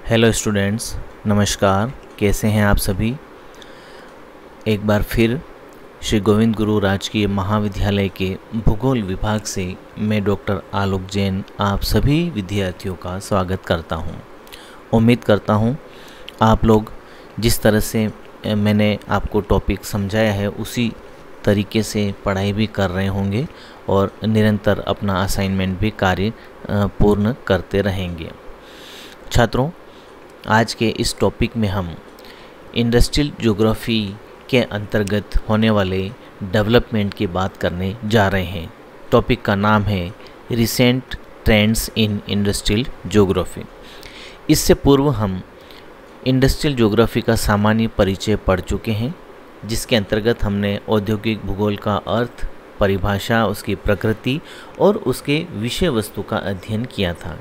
Hello students, नमस्कार। कैसे हैं आप सभी। एक बार फिर श्री गोविंद गुरु राजकीय महाविद्यालय के भूगोल विभाग से मैं डॉक्टर आलोक जैन आप सभी विद्यार्थियों का स्वागत करता हूं। उम्मीद करता हूं आप लोग जिस तरह से मैंने आपको टॉपिक समझाया है उसी तरीके से पढ़ाई भी कर रहे होंगे और निरंतर अपना असाइनमेंट भी कार्य पूर्ण करते रहेंगे। छात्रों, आज के इस टॉपिक में हम इंडस्ट्रियल ज्योग्राफी के अंतर्गत होने वाले डेवलपमेंट की बात करने जा रहे हैं। टॉपिक का नाम है recent trends in industrial geography. इससे पूर्व हम इंडस्ट्रियल ज्योग्राफी का सामान्य परिचय पढ़ चुके हैं, जिसके अंतर्गत हमने औद्योगिक भूगोल का अर्थ, परिभाषा, उसकी प्रकृति और उसके विषय वस्तु का अध्ययन किया था,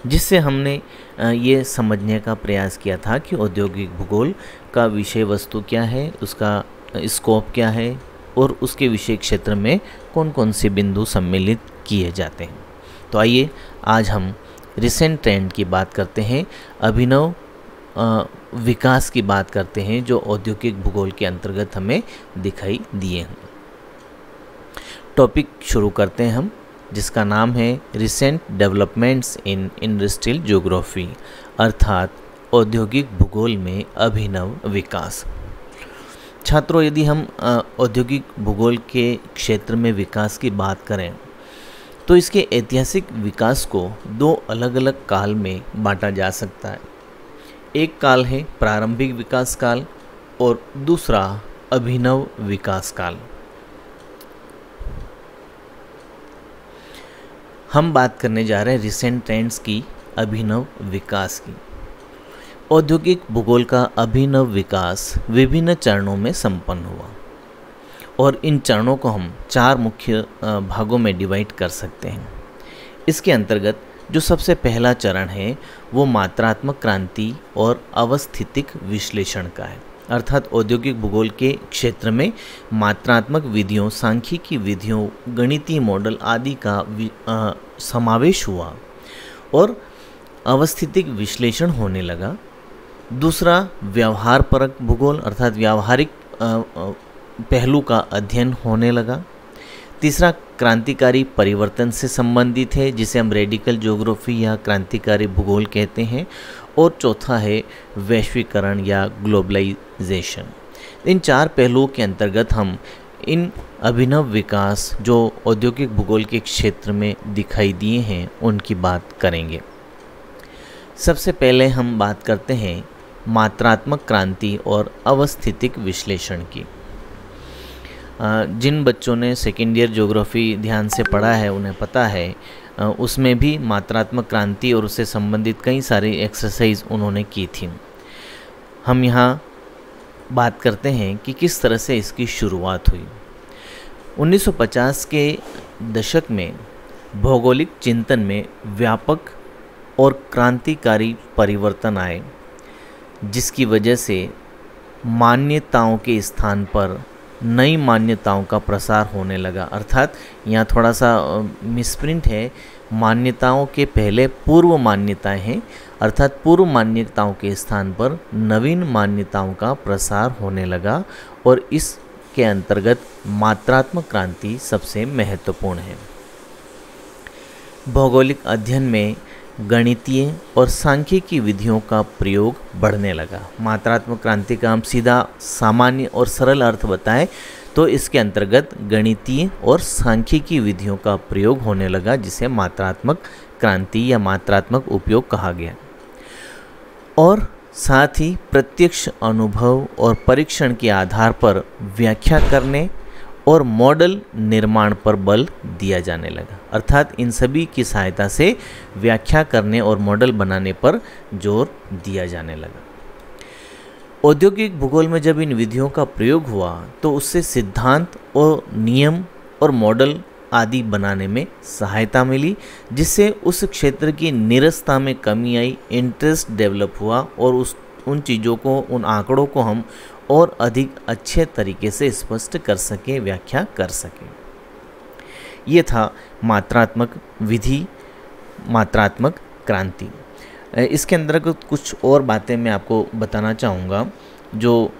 जिससे हमने ये समझने का प्रयास किया था कि औद्योगिक भूगोल का विषय वस्तु क्या है, उसका स्कोप क्या है और उसके विषय क्षेत्र में कौन कौन से बिंदु सम्मिलित किए जाते हैं। तो आइए आज हम रिसेंट ट्रेंड की बात करते हैं, अभिनव विकास की बात करते हैं जो औद्योगिक भूगोल के अंतर्गत हमें दिखाई दिए हैं। टॉपिक शुरू करते हैं हम, जिसका नाम है recent developments in industrial geography, अर्थात औद्योगिक भूगोल में अभिनव विकास। छात्रों, यदि हम औद्योगिक भूगोल के क्षेत्र में विकास की बात करें तो इसके ऐतिहासिक विकास को दो अलग अलग काल में बांटा जा सकता है। एक काल है प्रारंभिक विकास काल और दूसरा अभिनव विकास काल। हम बात करने जा रहे हैं रिसेंट ट्रेंड्स की, अभिनव विकास की। औद्योगिक भूगोल का अभिनव विकास विभिन्न चरणों में संपन्न हुआ और इन चरणों को हम चार मुख्य भागों में डिवाइड कर सकते हैं। इसके अंतर्गत जो सबसे पहला चरण है वो मात्रात्मक क्रांति और अवस्थितिक विश्लेषण का है, अर्थात औद्योगिक भूगोल के क्षेत्र में मात्रात्मक विधियों, सांख्यिकी विधियों, गणितीय मॉडल आदि का समावेश हुआ और अवस्थितिक विश्लेषण होने लगा। दूसरा व्यवहारपरक भूगोल अर्थात व्यावहारिक पहलू का अध्ययन होने लगा। तीसरा क्रांतिकारी परिवर्तन से संबंधित है, जिसे हम रेडिकल ज्योग्राफी या क्रांतिकारी भूगोल कहते हैं। और चौथा है वैश्वीकरण या ग्लोबलाइजेशन। इन चार पहलुओं के अंतर्गत हम इन अभिनव विकास जो औद्योगिक भूगोल के क्षेत्र में दिखाई दिए हैं उनकी बात करेंगे। सबसे पहले हम बात करते हैं मात्रात्मक क्रांति और अवस्थितिक विश्लेषण की। जिन बच्चों ने सेकेंड ईयर ज्योग्राफी ध्यान से पढ़ा है उन्हें पता है, उसमें भी मात्रात्मक क्रांति और उससे संबंधित कई सारी एक्सरसाइज उन्होंने की थी। हम यहाँ बात करते हैं कि किस तरह से इसकी शुरुआत हुई। 1950 के दशक में भौगोलिक चिंतन में व्यापक और क्रांतिकारी परिवर्तन आए, जिसकी वजह से मान्यताओं के स्थान पर नई मान्यताओं का प्रसार होने लगा। अर्थात यहाँ थोड़ा सा मिसप्रिंट है, मान्यताओं के पहले पूर्व मान्यताएं हैं, अर्थात पूर्व मान्यताओं के स्थान पर नवीन मान्यताओं का प्रसार होने लगा और इसके अंतर्गत मात्रात्मक क्रांति सबसे महत्वपूर्ण है। भौगोलिक अध्ययन में गणितीय और सांख्यिकी विधियों का प्रयोग बढ़ने लगा। मात्रात्मक क्रांति का हम सीधा, सामान्य और सरल अर्थ बताएं तो इसके अंतर्गत गणितीय और सांख्यिकी विधियों का प्रयोग होने लगा, जिसे मात्रात्मक क्रांति या मात्रात्मक उपयोग कहा गया। और साथ ही प्रत्यक्ष अनुभव और परीक्षण के आधार पर व्याख्या करने और मॉडल निर्माण पर बल दिया जाने लगा। अर्थात इन सभी की सहायता से व्याख्या करने और मॉडल बनाने पर जोर दिया जाने लगा। औद्योगिक भूगोल में जब इन विधियों का प्रयोग हुआ तो उससे सिद्धांत और नियम और मॉडल आदि बनाने में सहायता मिली, जिससे उस क्षेत्र की निरस्ता में कमी आई, इंटरेस्ट डेवलप हुआ और उन चीज़ों को, उन आंकड़ों को हम और अधिक अच्छे तरीके से स्पष्ट कर सकें, व्याख्या कर सकें। ये था मात्रात्मक विधि, मात्रात्मक क्रांति। इसके अंतर्गत कुछ और बातें मैं आपको बताना चाहूँगा, जो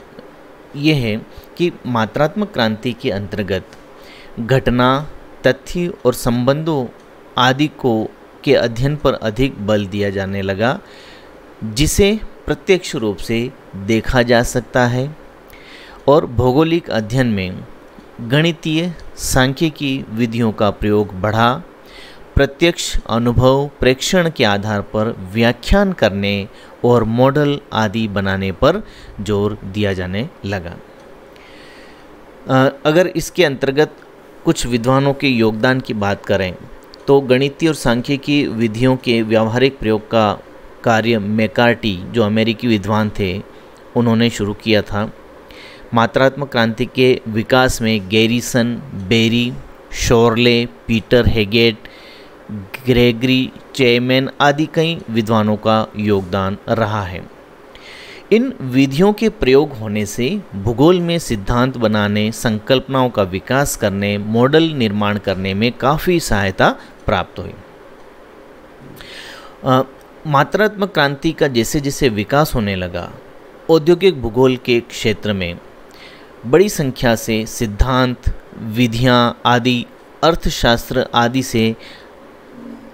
ये है कि मात्रात्मक क्रांति के अंतर्गत घटना, तथ्य और संबंधों आदि को के अध्ययन पर अधिक बल दिया जाने लगा, जिसे प्रत्यक्ष रूप से देखा जा सकता है, और भौगोलिक अध्ययन में गणितीय सांख्यिकी विधियों का प्रयोग बढ़ा। प्रत्यक्ष अनुभव प्रेक्षण के आधार पर व्याख्यान करने और मॉडल आदि बनाने पर जोर दिया जाने लगा। अगर इसके अंतर्गत कुछ विद्वानों के योगदान की बात करें तो गणितीय और सांख्यिकी विधियों के व्यावहारिक प्रयोग का कार्य मैकार्टी, जो अमेरिकी विद्वान थे, उन्होंने शुरू किया था। मात्रात्मक क्रांति के विकास में Garrison, Berry, Chorley, Peter Haggett, Gregory Chairman आदि कई विद्वानों का योगदान रहा है। इन विधियों के प्रयोग होने से भूगोल में सिद्धांत बनाने, संकल्पनाओं का विकास करने, मॉडल निर्माण करने में काफ़ी सहायता प्राप्त हुई। मात्रात्मक क्रांति का जैसे जैसे विकास होने लगा, औद्योगिक भूगोल के क्षेत्र में बड़ी संख्या से सिद्धांत, विधियाँ आदि अर्थशास्त्र आदि से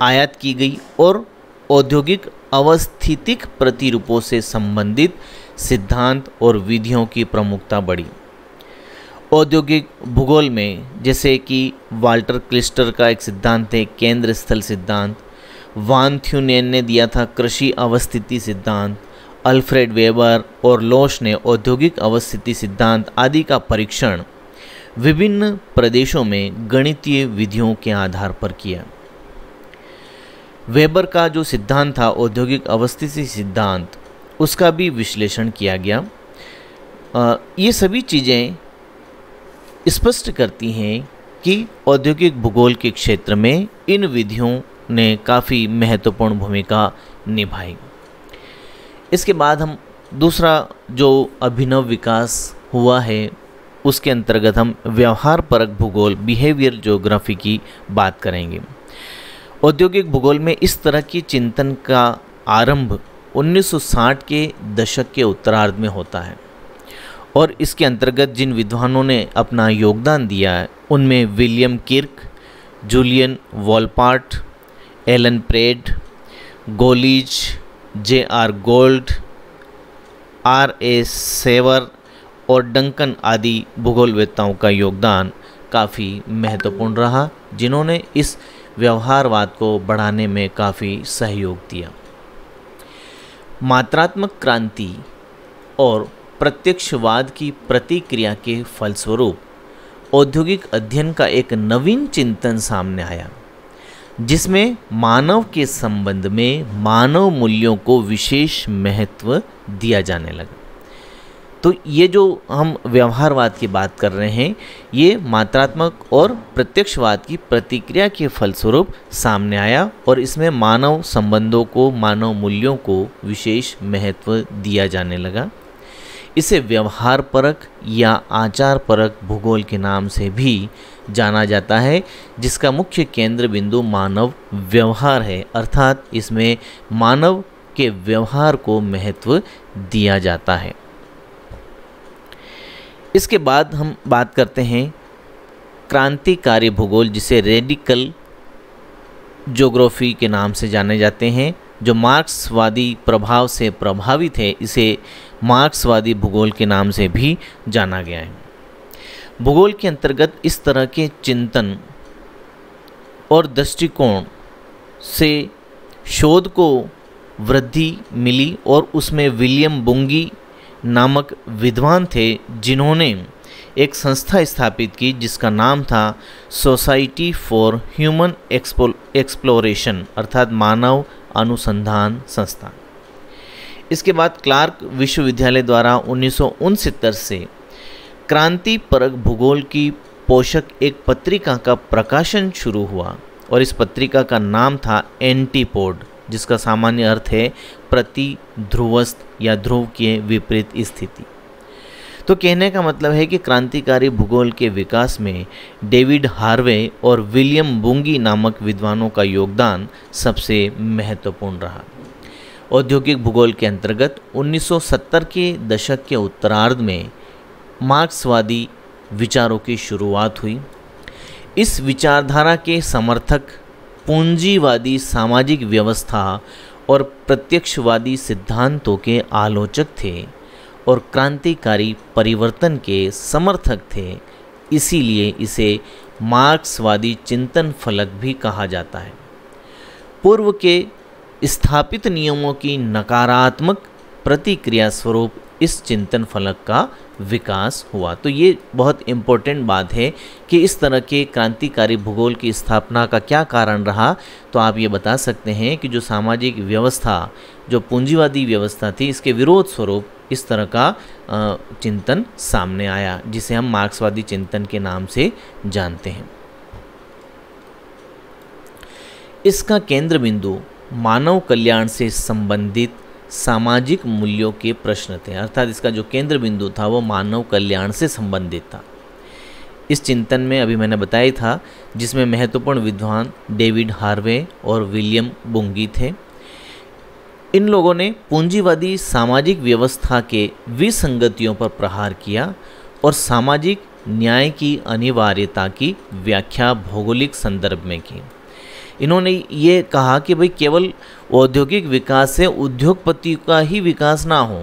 आयात की गई और औद्योगिक अवस्थितिक प्रतिरूपों से संबंधित सिद्धांत और विधियों की प्रमुखता बढ़ी। औद्योगिक भूगोल में जैसे कि वाल्टर क्लिस्टर का एक सिद्धांत है केंद्र स्थल सिद्धांत, वान थ्यूनेन ने दिया था कृषि अवस्थिति सिद्धांत, अल्फ्रेड वेबर और लोश ने औद्योगिक अवस्थिति सिद्धांत आदि का परीक्षण विभिन्न प्रदेशों में गणितीय विधियों के आधार पर किया। वेबर का जो सिद्धांत था औद्योगिक अवस्थिति सिद्धांत, उसका भी विश्लेषण किया गया। ये सभी चीज़ें स्पष्ट करती हैं कि औद्योगिक भूगोल के क्षेत्र में इन विधियों ने काफ़ी महत्वपूर्ण भूमिका निभाई। इसके बाद हम दूसरा जो अभिनव विकास हुआ है, उसके अंतर्गत हम व्यवहार परक भूगोल, बिहेवियर ज्योग्राफी की बात करेंगे। औद्योगिक भूगोल में इस तरह की चिंतन का आरंभ 1960 के दशक के उत्तरार्ध में होता है, और इसके अंतर्गत जिन विद्वानों ने अपना योगदान दिया है उनमें William Kirk, Julian Wolpert, Allan Pred, Golledge, J R. Gould, R A. Sever और डंकन आदि भूगोलवेत्ताओं का योगदान काफ़ी महत्वपूर्ण रहा, जिन्होंने इस व्यवहारवाद को बढ़ाने में काफ़ी सहयोग दिया। मात्रात्मक क्रांति और प्रत्यक्षवाद की प्रतिक्रिया के फलस्वरूप औद्योगिक अध्ययन का एक नवीन चिंतन सामने आया, जिसमें मानव के संबंध में मानव मूल्यों को विशेष महत्व दिया जाने लगा। तो ये जो हम व्यवहारवाद की बात कर रहे हैं, ये मात्रात्मक और प्रत्यक्षवाद की प्रतिक्रिया के फलस्वरूप सामने आया, और इसमें मानव संबंधों को, मानव मूल्यों को विशेष महत्व दिया जाने लगा। इसे व्यवहार परक या आचार परक भूगोल के नाम से भी जाना जाता है, जिसका मुख्य केंद्र बिंदु मानव व्यवहार है, अर्थात इसमें मानव के व्यवहार को महत्व दिया जाता है। इसके बाद हम बात करते हैं क्रांतिकारी भूगोल, जिसे रेडिकल ज्योग्राफी के नाम से जाने जाते हैं, जो मार्क्सवादी प्रभाव से प्रभावित है। इसे मार्क्सवादी भूगोल के नाम से भी जाना गया है। भूगोल के अंतर्गत इस तरह के चिंतन और दृष्टिकोण से शोध को वृद्धि मिली, और उसमें विलियम बुंगी नामक विद्वान थे, जिन्होंने एक संस्था स्थापित की जिसका नाम था सोसाइटी फॉर ह्यूमन एक्सप्लोरेशन, अर्थात मानव अनुसंधान संस्थान। इसके बाद क्लार्क विश्वविद्यालय द्वारा 1969 से क्रांति परक भूगोल की पोषक एक पत्रिका का प्रकाशन शुरू हुआ, और इस पत्रिका का नाम था एंटीपोड, जिसका सामान्य अर्थ है प्रति ध्रुवस्थ या ध्रुव के विपरीत स्थिति। तो कहने का मतलब है कि क्रांतिकारी भूगोल के विकास में डेविड हार्वे और विलियम बुंगी नामक विद्वानों का योगदान सबसे महत्वपूर्ण रहा। औद्योगिक भूगोल के अंतर्गत 1970 के दशक के उत्तरार्ध में मार्क्सवादी विचारों की शुरुआत हुई। इस विचारधारा के समर्थक पूंजीवादी सामाजिक व्यवस्था और प्रत्यक्षवादी सिद्धांतों के आलोचक थे और क्रांतिकारी परिवर्तन के समर्थक थे। इसीलिए इसे मार्क्सवादी चिंतन फलक भी कहा जाता है। पूर्व के स्थापित नियमों की नकारात्मक प्रतिक्रिया स्वरूप इस चिंतन फलक का विकास हुआ। तो ये बहुत इम्पोर्टेंट बात है कि इस तरह के क्रांतिकारी भूगोल की स्थापना का क्या कारण रहा। तो आप ये बता सकते हैं कि जो सामाजिक व्यवस्था, जो पूंजीवादी व्यवस्था थी, इसके विरोध स्वरूप इस तरह का चिंतन सामने आया, जिसे हम मार्क्सवादी चिंतन के नाम से जानते हैं। इसका केंद्र बिंदु मानव कल्याण से संबंधित सामाजिक मूल्यों के प्रश्न थे, अर्थात इसका जो केंद्र बिंदु था वो मानव कल्याण से संबंधित था। इस चिंतन में अभी मैंने बताया था, जिसमें महत्वपूर्ण विद्वान डेविड हार्वे और विलियम बुंगी थे। इन लोगों ने पूंजीवादी सामाजिक व्यवस्था के विसंगतियों पर प्रहार किया और सामाजिक न्याय की अनिवार्यता की व्याख्या भौगोलिक संदर्भ में की। इन्होंने ये कहा कि भाई केवल औद्योगिक विकास से उद्योगपति का ही विकास ना हो,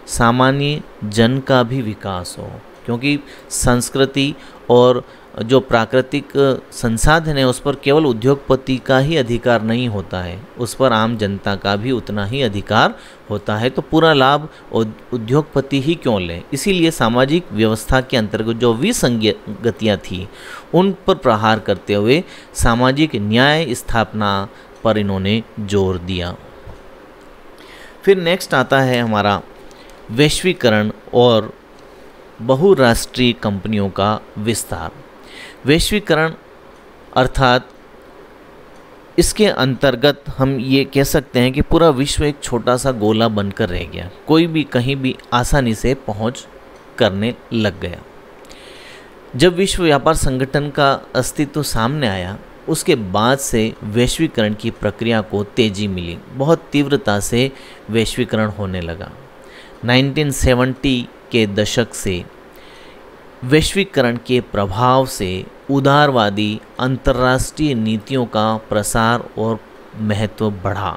सामान्य जन का भी विकास हो, क्योंकि संस्कृति और जो प्राकृतिक संसाधन है उस पर केवल उद्योगपति का ही अधिकार नहीं होता है, उस पर आम जनता का भी उतना ही अधिकार होता है। तो पूरा लाभ उद्योगपति ही क्यों लें। इसीलिए सामाजिक व्यवस्था के अंतर्गत जो विसंगतियाँ थी उन पर प्रहार करते हुए सामाजिक न्याय स्थापना पर इन्होंने जोर दिया। फिर नेक्स्ट आता है हमारा वैश्वीकरण और बहुराष्ट्रीय कंपनियों का विस्तार। वैश्वीकरण अर्थात इसके अंतर्गत हम ये कह सकते हैं कि पूरा विश्व एक छोटा सा गोला बनकर रह गया, कोई भी कहीं भी आसानी से पहुंच करने लग गया। जब विश्व व्यापार संगठन का अस्तित्व सामने आया, उसके बाद से वैश्वीकरण की प्रक्रिया को तेजी मिली, बहुत तीव्रता से वैश्वीकरण होने लगा। 1970 के दशक से वैश्वीकरण के प्रभाव से उदारवादी अंतर्राष्ट्रीय नीतियों का प्रसार और महत्व बढ़ा।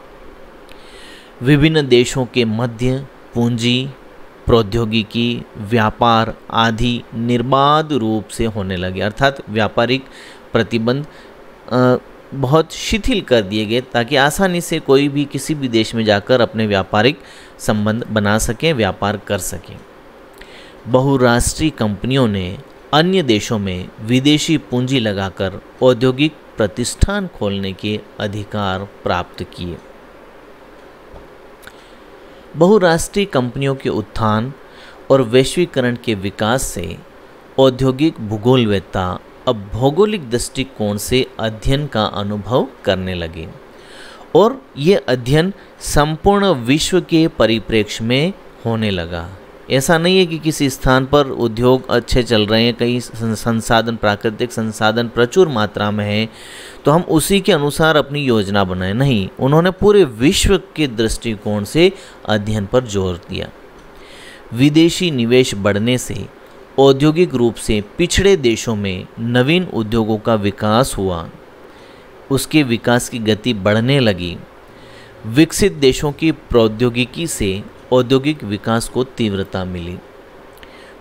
विभिन्न देशों के मध्य पूंजी, प्रौद्योगिकी, व्यापार आदि निर्बाध रूप से होने लगे, अर्थात व्यापारिक प्रतिबंध बहुत शिथिल कर दिए गए ताकि आसानी से कोई भी किसी भी देश में जाकर अपने व्यापारिक संबंध बना सकें, व्यापार कर सकें। बहुराष्ट्रीय कंपनियों ने अन्य देशों में विदेशी पूंजी लगाकर औद्योगिक प्रतिष्ठान खोलने के अधिकार प्राप्त किए। बहुराष्ट्रीय कंपनियों के उत्थान और वैश्वीकरण के विकास से औद्योगिक भूगोलवेत्ता अब भौगोलिक दृष्टिकोण से अध्ययन का अनुभव करने लगे और ये अध्ययन संपूर्ण विश्व के परिप्रेक्ष्य में होने लगा। ऐसा नहीं है कि किसी स्थान पर उद्योग अच्छे चल रहे हैं, कई संसाधन, प्राकृतिक संसाधन प्रचुर मात्रा में है, तो हम उसी के अनुसार अपनी योजना बनाएं। नहीं, उन्होंने पूरे विश्व के दृष्टिकोण से अध्ययन पर जोर दिया। विदेशी निवेश बढ़ने से औद्योगिक रूप से पिछड़े देशों में नवीन उद्योगों का विकास हुआ, उसके विकास की गति बढ़ने लगी। विकसित देशों की प्रौद्योगिकी से औद्योगिक विकास को तीव्रता मिली।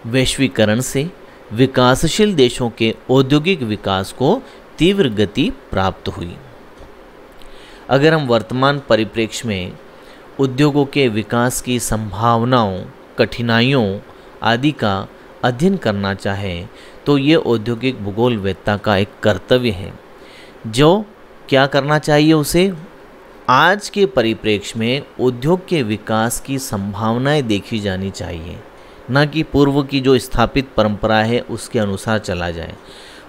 वैश्वीकरण से विकासशील देशों के औद्योगिक विकास को तीव्र गति प्राप्त हुई। अगर हम वर्तमान परिप्रेक्ष्य में उद्योगों के विकास की संभावनाओं, कठिनाइयों आदि का अध्ययन करना चाहें तो ये औद्योगिक भूगोलवेत्ता का एक कर्तव्य है। जो क्या करना चाहिए उसे, आज के परिप्रेक्ष्य में उद्योग के विकास की संभावनाएं देखी जानी चाहिए, न कि पूर्व की जो स्थापित परंपरा है उसके अनुसार चला जाए,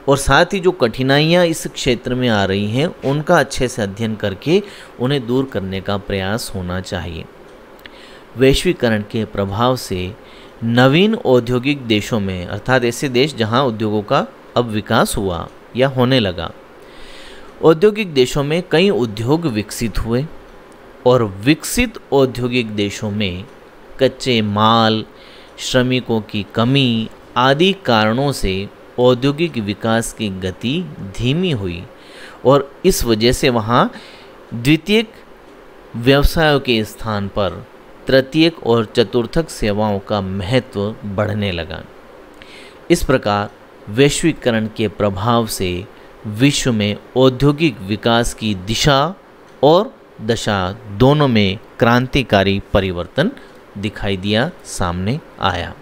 और साथ ही जो कठिनाइयां इस क्षेत्र में आ रही हैं उनका अच्छे से अध्ययन करके उन्हें दूर करने का प्रयास होना चाहिए। वैश्वीकरण के प्रभाव से नवीन औद्योगिक देशों में, अर्थात ऐसे देश जहां उद्योगों का अब विकास हुआ या होने लगा, औद्योगिक देशों में कई उद्योग विकसित हुए। और विकसित औद्योगिक देशों में कच्चे माल, श्रमिकों की कमी आदि कारणों से औद्योगिक विकास की गति धीमी हुई और इस वजह से वहाँ द्वितीयक व्यवसायों के स्थान पर तृतीयक और चतुर्थक सेवाओं का महत्व बढ़ने लगा। इस प्रकार वैश्वीकरण के प्रभाव से विश्व में औद्योगिक विकास की दिशा और दशा दोनों में क्रांतिकारी परिवर्तन दिखाई दिया, सामने आया।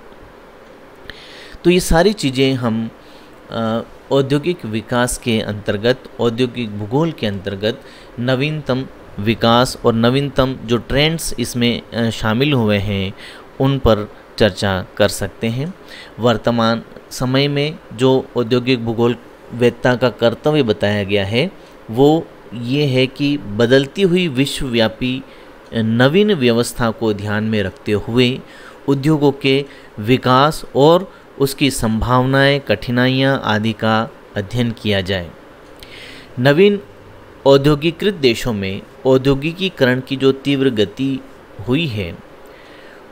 तो ये सारी चीज़ें हम औद्योगिक विकास के अंतर्गत, औद्योगिक भूगोल के अंतर्गत नवीनतम विकास और नवीनतम जो ट्रेंड्स इसमें शामिल हुए हैं उन पर चर्चा कर सकते हैं। वर्तमान समय में जो औद्योगिक भूगोल वेत्ता का कर्तव्य बताया गया है वो ये है कि बदलती हुई विश्वव्यापी नवीन व्यवस्था को ध्यान में रखते हुए उद्योगों के विकास और उसकी संभावनाएं, कठिनाइयां आदि का अध्ययन किया जाए। नवीन औद्योगिकृत देशों में औद्योगिकीकरण की जो तीव्र गति हुई है,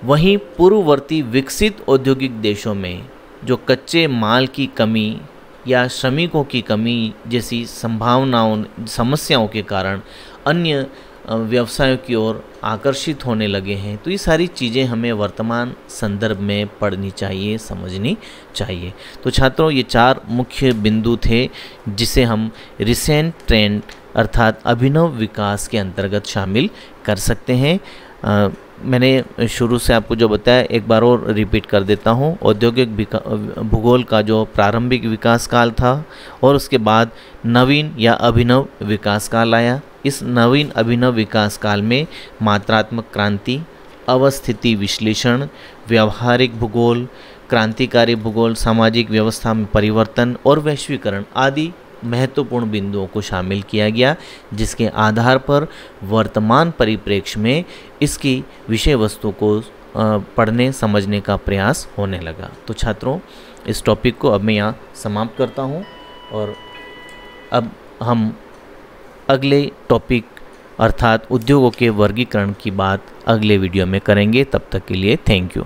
वहीं पूर्ववर्ती विकसित औद्योगिक देशों में जो कच्चे माल की कमी या श्रमिकों की कमी जैसी समस्याओं के कारण अन्य व्यवसायों की ओर आकर्षित होने लगे हैं। तो ये सारी चीज़ें हमें वर्तमान संदर्भ में पढ़नी चाहिए, समझनी चाहिए। तो छात्रों, ये 4 मुख्य बिंदु थे जिसे हम रिसेंट ट्रेंड अर्थात अभिनव विकास के अंतर्गत शामिल कर सकते हैं। मैंने शुरू से आपको जो बताया एक बार और रिपीट कर देता हूँ। औद्योगिक भूगोल का जो प्रारंभिक विकास काल था और उसके बाद नवीन या अभिनव विकास काल आया। इस नवीन अभिनव विकास काल में मात्रात्मक क्रांति, अवस्थिति विश्लेषण, व्यावहारिक भूगोल, क्रांतिकारी भूगोल, सामाजिक व्यवस्था में परिवर्तन और वैश्वीकरण आदि महत्वपूर्ण बिंदुओं को शामिल किया गया, जिसके आधार पर वर्तमान परिप्रेक्ष्य में इसकी विषय वस्तु को पढ़ने समझने का प्रयास होने लगा। तो छात्रों, इस टॉपिक को अब मैं यहाँ समाप्त करता हूँ और अब हम अगले टॉपिक अर्थात उद्योगों के वर्गीकरण की बात अगले वीडियो में करेंगे। तब तक के लिए थैंक यू।